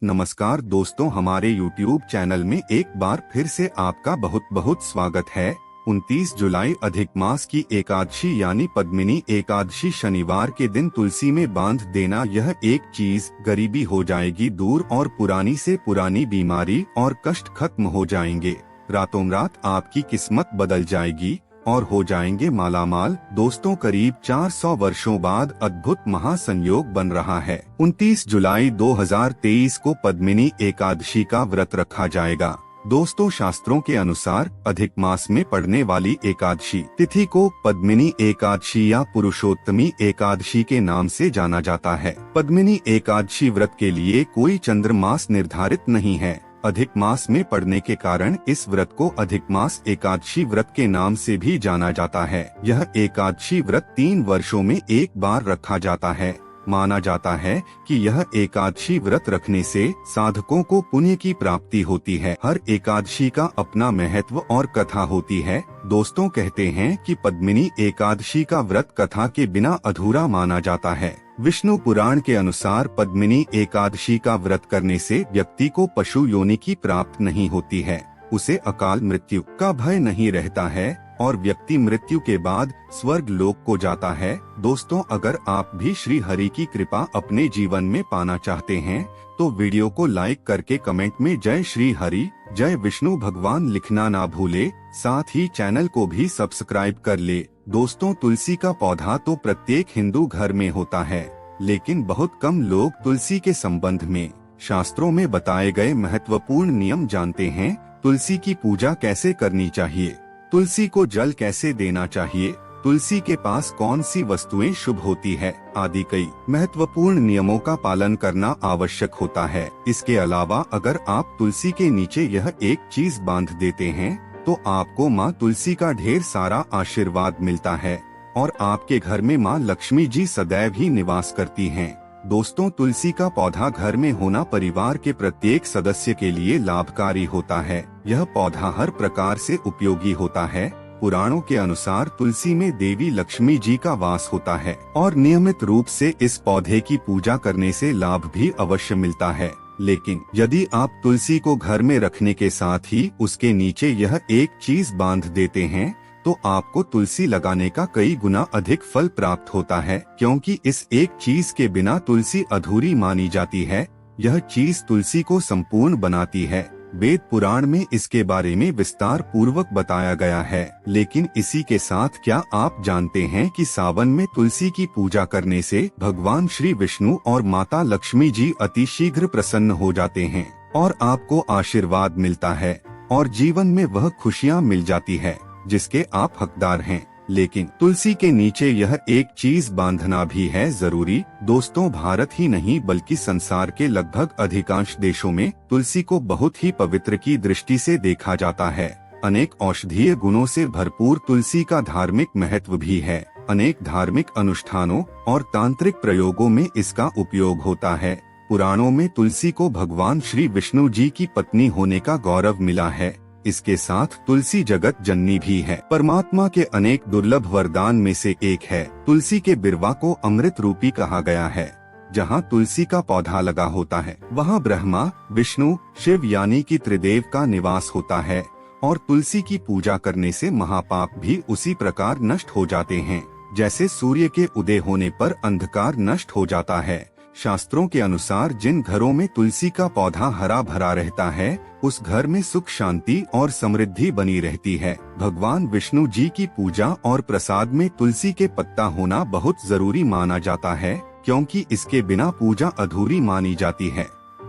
नमस्कार दोस्तों, हमारे YouTube चैनल में एक बार फिर से आपका बहुत बहुत स्वागत है। 29 जुलाई अधिक मास की एकादशी यानी पद्मिनी एकादशी शनिवार के दिन तुलसी में बांध देना, यह एक चीज गरीबी हो जाएगी दूर और पुरानी से पुरानी बीमारी और कष्ट खत्म हो जाएंगे। रातों रात आपकी किस्मत बदल जाएगी और हो जाएंगे मालामाल। दोस्तों, करीब 400 वर्षों बाद अद्भुत महासंयोग बन रहा है। 29 जुलाई 2023 को पद्मिनी एकादशी का व्रत रखा जाएगा। दोस्तों, शास्त्रों के अनुसार अधिक मास में पड़ने वाली एकादशी तिथि को पद्मिनी एकादशी या पुरुषोत्तमी एकादशी के नाम से जाना जाता है। पद्मिनी एकादशी व्रत के लिए कोई चंद्रमास निर्धारित नहीं है। अधिक मास में पड़ने के कारण इस व्रत को अधिक मास एकादशी व्रत के नाम से भी जाना जाता है। यह एकादशी व्रत 3 वर्षों में एक बार रखा जाता है। माना जाता है कि यह एकादशी व्रत रखने से साधकों को पुण्य की प्राप्ति होती है। हर एकादशी का अपना महत्व और कथा होती है। दोस्तों, कहते हैं कि पद्मिनी एकादशी का व्रत कथा के बिना अधूरा माना जाता है। विष्णु पुराण के अनुसार पद्मिनी एकादशी का व्रत करने से व्यक्ति को पशु योनि की प्राप्त नहीं होती है, उसे अकाल मृत्यु का भय नहीं रहता है और व्यक्ति मृत्यु के बाद स्वर्ग लोक को जाता है। दोस्तों, अगर आप भी श्री हरि की कृपा अपने जीवन में पाना चाहते हैं तो वीडियो को लाइक करके कमेंट में जय श्री हरि, जय विष्णु भगवान लिखना ना भूले। साथ ही चैनल को भी सब्सक्राइब कर ले। दोस्तों, तुलसी का पौधा तो प्रत्येक हिंदू घर में होता है, लेकिन बहुत कम लोग तुलसी के संबंध में शास्त्रों में बताए गए महत्वपूर्ण नियम जानते हैं। तुलसी की पूजा कैसे करनी चाहिए, तुलसी को जल कैसे देना चाहिए, तुलसी के पास कौन सी वस्तुएं शुभ होती है आदि कई महत्वपूर्ण नियमों का पालन करना आवश्यक होता है। इसके अलावा अगर आप तुलसी के नीचे यह एक चीज बांध देते हैं तो आपको माँ तुलसी का ढेर सारा आशीर्वाद मिलता है और आपके घर में माँ लक्ष्मी जी सदैव ही निवास करती हैं। दोस्तों, तुलसी का पौधा घर में होना परिवार के प्रत्येक सदस्य के लिए लाभकारी होता है। यह पौधा हर प्रकार से उपयोगी होता है। पुराणों के अनुसार तुलसी में देवी लक्ष्मी जी का वास होता है और नियमित रूप से इस पौधे की पूजा करने से लाभ भी अवश्य मिलता है। लेकिन यदि आप तुलसी को घर में रखने के साथ ही उसके नीचे यह एक चीज बांध देते हैं तो आपको तुलसी लगाने का कई गुना अधिक फल प्राप्त होता है, क्योंकि इस एक चीज के बिना तुलसी अधूरी मानी जाती है। यह चीज तुलसी को संपूर्ण बनाती है। वेद पुराण में इसके बारे में विस्तार पूर्वक बताया गया है। लेकिन इसी के साथ क्या आप जानते हैं कि सावन में तुलसी की पूजा करने से भगवान श्री विष्णु और माता लक्ष्मी जी अति शीघ्र प्रसन्न हो जाते हैं और आपको आशीर्वाद मिलता है और जीवन में वह खुशियाँ मिल जाती है जिसके आप हकदार हैं। लेकिन तुलसी के नीचे यह एक चीज बांधना भी है जरूरी। दोस्तों, भारत ही नहीं बल्कि संसार के लगभग अधिकांश देशों में तुलसी को बहुत ही पवित्र की दृष्टि से देखा जाता है। अनेक औषधीय गुणों से भरपूर तुलसी का धार्मिक महत्व भी है। अनेक धार्मिक अनुष्ठानों और तांत्रिक प्रयोगों में इसका उपयोग होता है। पुराणों में तुलसी को भगवान श्री विष्णु जी की पत्नी होने का गौरव मिला है। इसके साथ तुलसी जगत जननी भी है। परमात्मा के अनेक दुर्लभ वरदान में से एक है। तुलसी के बिरवा को अमृत रूपी कहा गया है। जहाँ तुलसी का पौधा लगा होता है वहाँ ब्रह्मा, विष्णु, शिव यानी कि त्रिदेव का निवास होता है और तुलसी की पूजा करने से महापाप भी उसी प्रकार नष्ट हो जाते हैं जैसे सूर्य के उदय होने पर अंधकार नष्ट हो जाता है। शास्त्रों के अनुसार जिन घरों में तुलसी का पौधा हरा भरा रहता है उस घर में सुख शांति और समृद्धि बनी रहती है। भगवान विष्णु जी की पूजा और प्रसाद में तुलसी के पत्ता होना बहुत जरूरी माना जाता है, क्योंकि इसके बिना पूजा अधूरी मानी जाती है।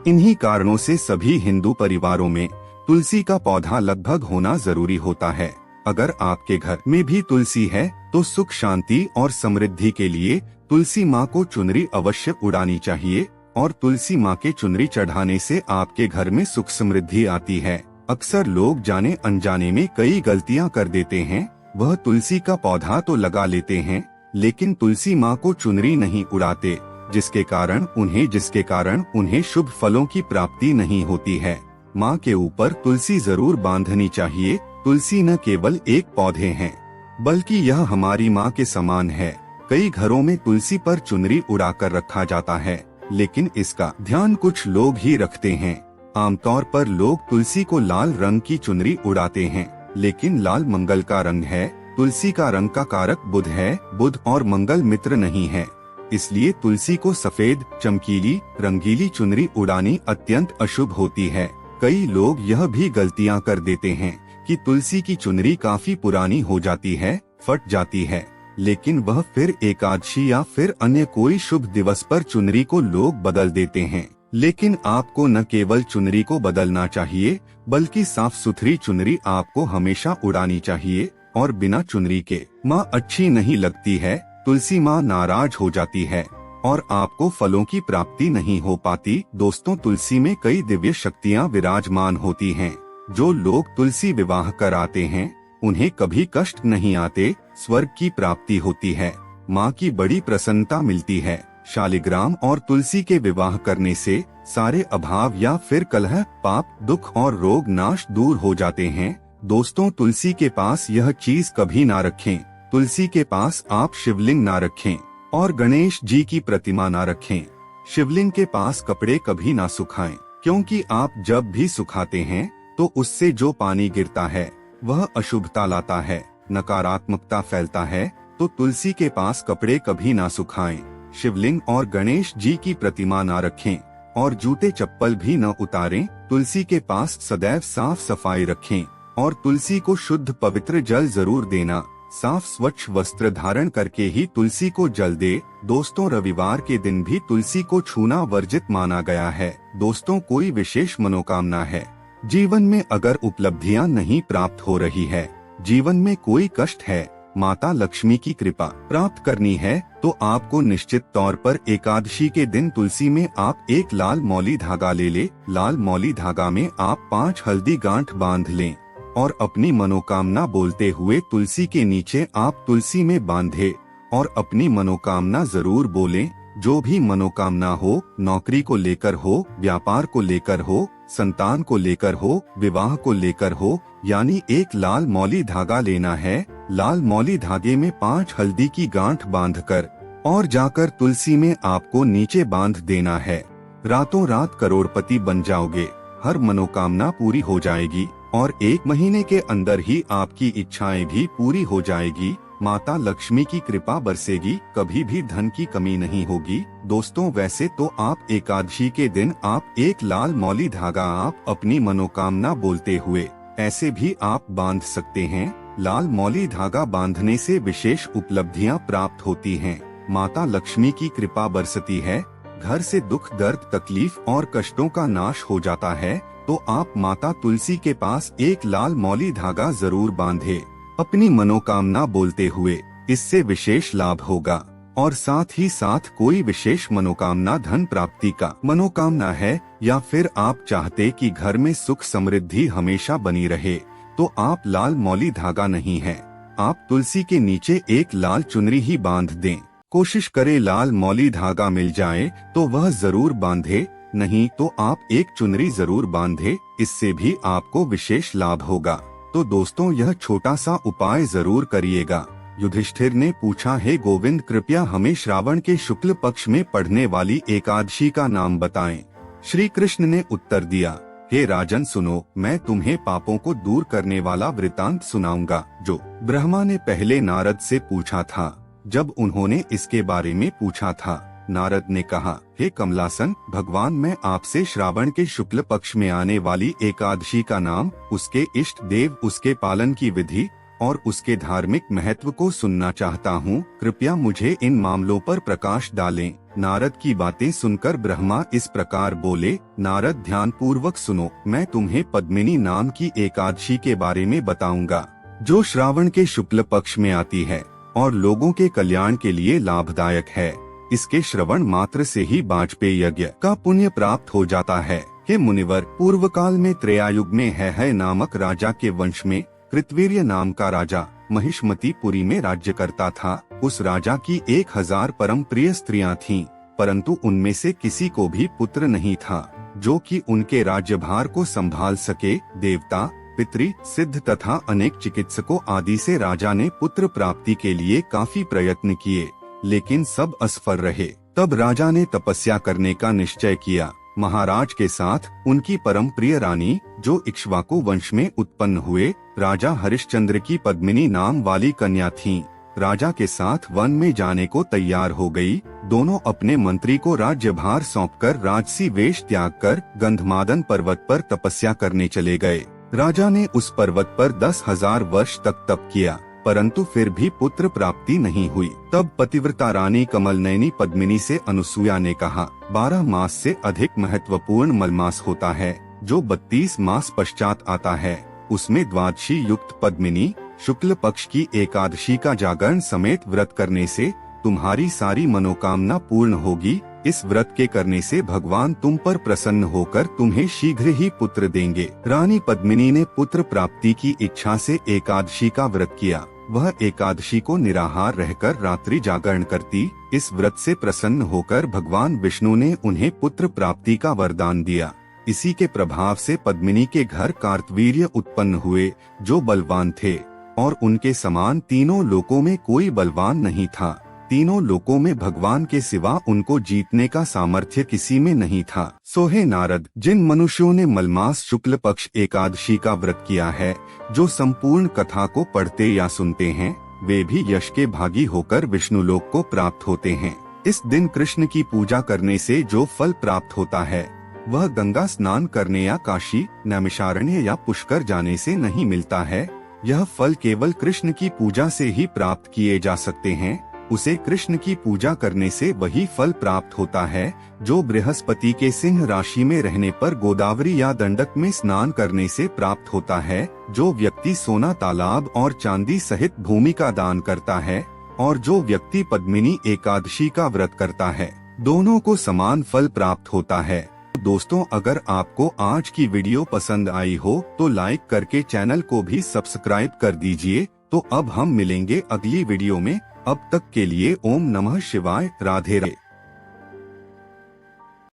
इन्हीं कारणों से सभी हिंदू परिवारों में तुलसी का पौधा लगभग होना जरूरी होता है। अगर आपके घर में भी तुलसी है तो सुख शांति और समृद्धि के लिए तुलसी माँ को चुनरी अवश्य उड़ानी चाहिए और तुलसी माँ के चुनरी चढ़ाने से आपके घर में सुख समृद्धि आती है। अक्सर लोग जाने अनजाने में कई गलतियाँ कर देते हैं। वह तुलसी का पौधा तो लगा लेते हैं लेकिन तुलसी माँ को चुनरी नहीं उड़ाते, जिसके कारण उन्हें शुभ फलों की प्राप्ति नहीं होती है। माँ के ऊपर तुलसी जरूर बांधनी चाहिए। तुलसी न केवल एक पौधे हैं बल्कि यह हमारी माँ के समान है। कई घरों में तुलसी पर चुनरी उड़ाकर रखा जाता है। लेकिन इसका ध्यान कुछ लोग ही रखते हैं। आमतौर पर लोग तुलसी को लाल रंग की चुनरी उड़ाते हैं, लेकिन लाल मंगल का रंग है। तुलसी का रंग का कारक बुध है। बुध और मंगल मित्र नहीं है, इसलिए तुलसी को सफेद, चमकीली, रंगीली चुनरी उड़ानी अत्यंत अशुभ होती है। कई लोग यह भी गलतियां कर देते हैं कि तुलसी की चुनरी काफी पुरानी हो जाती है, फट जाती है, लेकिन वह फिर एकादशी या फिर अन्य कोई शुभ दिवस पर चुनरी को लोग बदल देते हैं। लेकिन आपको न केवल चुनरी को बदलना चाहिए, बल्कि साफ सुथरी चुनरी आपको हमेशा उड़ानी चाहिए। और बिना चुनरी के माँ अच्छी नहीं लगती है, तुलसी माँ नाराज हो जाती है और आपको फलों की प्राप्ति नहीं हो पाती। दोस्तों, तुलसी में कई दिव्य शक्तियाँ विराजमान होती हैं। जो लोग तुलसी विवाह कराते हैं उन्हें कभी कष्ट नहीं आते, स्वर्ग की प्राप्ति होती है, माँ की बड़ी प्रसन्नता मिलती है। शालिग्राम और तुलसी के विवाह करने से सारे अभाव या फिर कलह, पाप, दुख और रोग नाश दूर हो जाते हैं। दोस्तों, तुलसी के पास यह चीज कभी ना रखें। तुलसी के पास आप शिवलिंग ना रखें और गणेश जी की प्रतिमा ना रखें। शिवलिंग के पास कपड़े कभी ना सुखाएं, क्योंकि आप जब भी सुखाते हैं तो उससे जो पानी गिरता है वह अशुभता लाता है, नकारात्मकता फैलता है। तो तुलसी के पास कपड़े कभी ना सुखाएं, शिवलिंग और गणेश जी की प्रतिमा ना रखें और जूते चप्पल भी न उतारें। तुलसी के पास सदैव साफ सफाई रखें और तुलसी को शुद्ध पवित्र जल जरूर देना। साफ स्वच्छ वस्त्र धारण करके ही तुलसी को जल दे। दोस्तों, रविवार के दिन भी तुलसी को छूना वर्जित माना गया है। दोस्तों, कोई विशेष मनोकामना है, जीवन में अगर उपलब्धियां नहीं प्राप्त हो रही है, जीवन में कोई कष्ट है, माता लक्ष्मी की कृपा प्राप्त करनी है, तो आपको निश्चित तौर पर एकादशी के दिन तुलसी में आप एक लाल मौली धागा ले। लाल मौली धागा में आप 5 हल्दी गांठ बांध लें और अपनी मनोकामना बोलते हुए तुलसी के नीचे आप तुलसी में बांधे और अपनी मनोकामना जरूर बोलें। जो भी मनोकामना हो, नौकरी को लेकर हो, व्यापार को लेकर हो, संतान को लेकर हो, विवाह को लेकर हो, यानी एक लाल मौली धागा लेना है। लाल मौली धागे में 5 हल्दी की गांठ बांधकर और जाकर तुलसी में आपको नीचे बांध देना है। रातों रात करोड़पति बन जाओगे, हर मनोकामना पूरी हो जाएगी और 1 महीने के अंदर ही आपकी इच्छाएं भी पूरी हो जाएगी। माता लक्ष्मी की कृपा बरसेगी, कभी भी धन की कमी नहीं होगी। दोस्तों, वैसे तो आप एकादशी के दिन आप एक लाल मौली धागा आप अपनी मनोकामना बोलते हुए ऐसे भी आप बांध सकते हैं। लाल मौली धागा बांधने से विशेष उपलब्धियां प्राप्त होती हैं, माता लक्ष्मी की कृपा बरसती है, घर से दुख, दर्द, तकलीफ और कष्टों का नाश हो जाता है। तो आप माता तुलसी के पास एक लाल मौली धागा जरूर बांधे अपनी मनोकामना बोलते हुए, इससे विशेष लाभ होगा। और साथ ही साथ कोई विशेष मनोकामना, धन प्राप्ति का मनोकामना है या फिर आप चाहते कि घर में सुख समृद्धि हमेशा बनी रहे, तो आप लाल मौली धागा नहीं है, आप तुलसी के नीचे एक लाल चुनरी ही बांध दें। कोशिश करें लाल मौली धागा मिल जाए तो वह जरूर बांधे, नहीं तो आप एक चुनरी जरूर बांधे, इससे भी आपको विशेष लाभ होगा। तो दोस्तों, यह छोटा सा उपाय जरूर करिएगा। युधिष्ठिर ने पूछा, हे गोविंद, कृपया हमें श्रावण के शुक्ल पक्ष में पढ़ने वाली एकादशी का नाम बताएं। श्री कृष्ण ने उत्तर दिया, हे राजन सुनो, मैं तुम्हें पापों को दूर करने वाला वृतांत सुनाऊंगा जो ब्रह्मा ने पहले नारद से पूछा था। जब उन्होंने इसके बारे में पूछा था, नारद ने कहा, हे कमलासन, भगवान, मैं आपसे श्रावण के शुक्ल पक्ष में आने वाली एकादशी का नाम, उसके इष्ट देव, उसके पालन की विधि और उसके धार्मिक महत्व को सुनना चाहता हूँ। कृपया मुझे इन मामलों पर प्रकाश डालें। नारद की बातें सुनकर ब्रह्मा इस प्रकार बोले, नारद, ध्यान पूर्वक सुनो, मैं तुम्हें पद्मिनी नाम की एकादशी के बारे में बताऊंगा, जो श्रावण के शुक्ल पक्ष में आती है और लोगों के कल्याण के लिए लाभदायक है। इसके श्रवण मात्र से ही वाजपेय यज्ञ का पुण्य प्राप्त हो जाता है। हे मुनिवर, पूर्व काल में त्रेयायुग में है नामक राजा के वंश में कृतवीर्य नाम का राजा महिष्मतीपुरी में राज्य करता था। उस राजा की 1000 परम प्रिय स्त्रियां थीं, परंतु उनमें से किसी को भी पुत्र नहीं था जो कि उनके राज्यभार को संभाल सके। देवता, पितृ, सिद्ध तथा अनेक चिकित्सकों आदि से राजा ने पुत्र प्राप्ति के लिए काफी प्रयत्न किए, लेकिन सब असफल रहे। तब राजा ने तपस्या करने का निश्चय किया। महाराज के साथ उनकी परम प्रिय रानी, जो इक्ष्वाकु वंश में उत्पन्न हुए राजा हरिश्चंद्र की पद्मिनी नाम वाली कन्या थीं, राजा के साथ वन में जाने को तैयार हो गई। दोनों अपने मंत्री को राज्यभार सौंपकर राजसी वेश त्याग कर गंधमादन पर्वत पर तपस्या करने चले गए। राजा ने उस पर्वत पर 10,000 वर्ष तक तप किया, परंतु फिर भी पुत्र प्राप्ति नहीं हुई। तब पतिव्रता रानी कमलनयनी पद्मिनी से अनुसुया ने कहा, 12 मास से अधिक महत्वपूर्ण मलमास होता है, जो 32 मास पश्चात आता है। उसमें द्वादशी युक्त पद्मिनी शुक्ल पक्ष की एकादशी का जागरण समेत व्रत करने से तुम्हारी सारी मनोकामना पूर्ण होगी। इस व्रत के करने से भगवान तुम पर प्रसन्न होकर तुम्हें शीघ्र ही पुत्र देंगे। रानी पद्मिनी ने पुत्र प्राप्ति की इच्छा से एकादशी का व्रत किया। वह एकादशी को निराहार रहकर रात्रि जागरण करती। इस व्रत से प्रसन्न होकर भगवान विष्णु ने उन्हें पुत्र प्राप्ति का वरदान दिया। इसी के प्रभाव से पद्मिनी के घर कार्तवीर्य उत्पन्न हुए, जो बलवान थे, और उनके समान तीनों लोकों में कोई बलवान नहीं था। तीनों लोकों में भगवान के सिवा उनको जीतने का सामर्थ्य किसी में नहीं था। सोहे नारद, जिन मनुष्यों ने मलमास शुक्ल पक्ष एकादशी का व्रत किया है, जो संपूर्ण कथा को पढ़ते या सुनते हैं, वे भी यश के भागी होकर विष्णु लोक को प्राप्त होते हैं। इस दिन कृष्ण की पूजा करने से जो फल प्राप्त होता है, वह गंगा स्नान करने या काशी, नैमिषारण्य या पुष्कर जाने से नहीं मिलता है। यह फल केवल कृष्ण की पूजा से ही प्राप्त किए जा सकते हैं। उसे कृष्ण की पूजा करने से वही फल प्राप्त होता है जो बृहस्पति के सिंह राशि में रहने पर गोदावरी या दंडक में स्नान करने से प्राप्त होता है। जो व्यक्ति सोना, तालाब और चांदी सहित भूमि का दान करता है, और जो व्यक्ति पद्मिनी एकादशी का व्रत करता है, दोनों को समान फल प्राप्त होता है। दोस्तों, अगर आपको आज की वीडियो पसंद आई हो तो लाइक करके चैनल को भी सब्सक्राइब कर दीजिए। तो अब हम मिलेंगे अगली वीडियो में। अब तक के लिए ओम नमः शिवाय, राधे राधे।